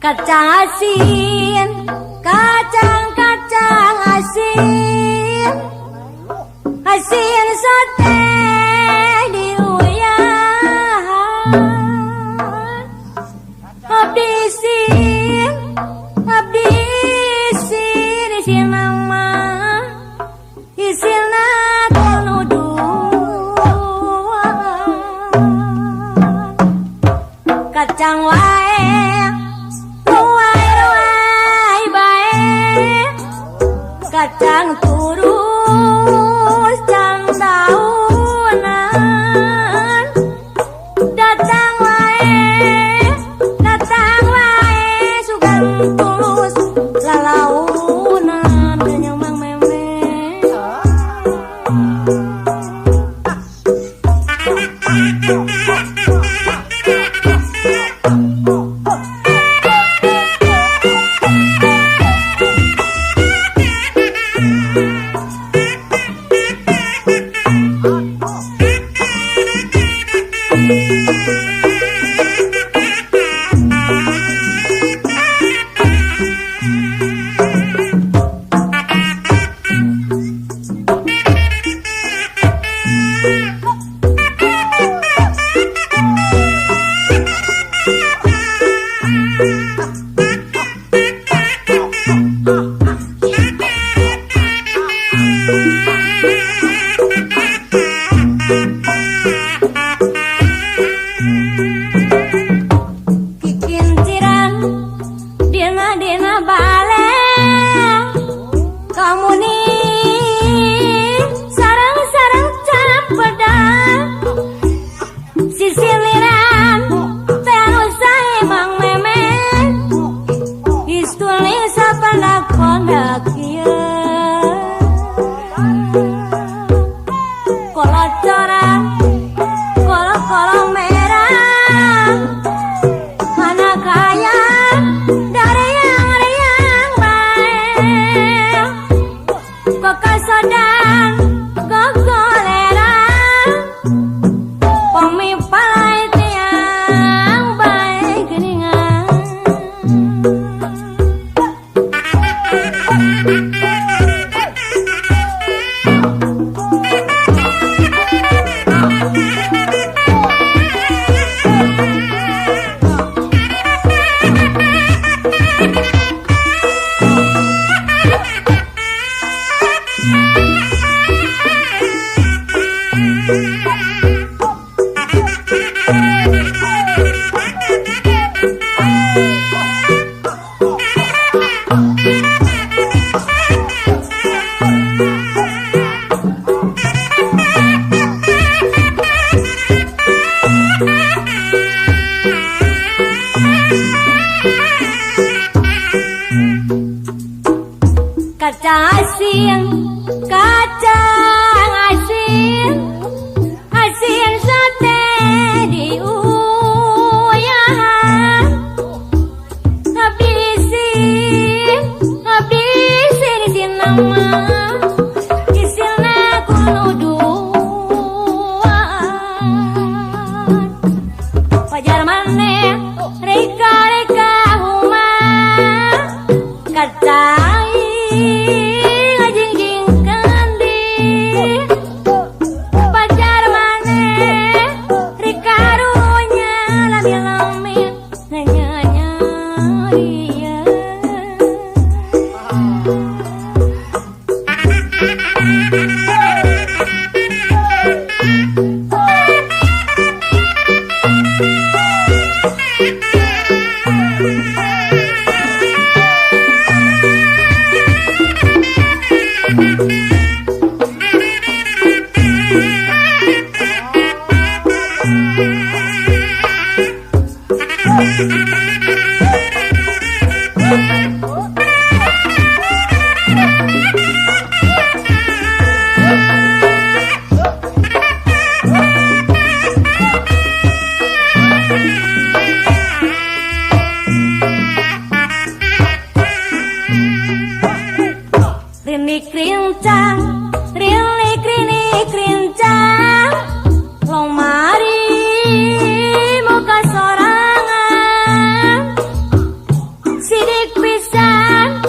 Kacang asin, kacang asin, asin sate diuyahan. Abdisin isin mama, isilna kunuduan. Kacang wae kacang turus jam daunan datang wae sugan tulus lalaunan kenyang mang meme. Kikinciran dina bale kamu nih sarang capedang sisiliran terusai mang memen istuli sapandak kieu kolocoran kolok merah mana kaya dari yang baik kok kasodan gogoleran pemipalai tiang baik geningan. Kacang asin sate diuyahan. Habisin isin nama, isilna kunuduan. Pajar maneh reka huma kacang ngajingjing Rini krincang, rini krincang, lomari muka sorangan, sidik pisan.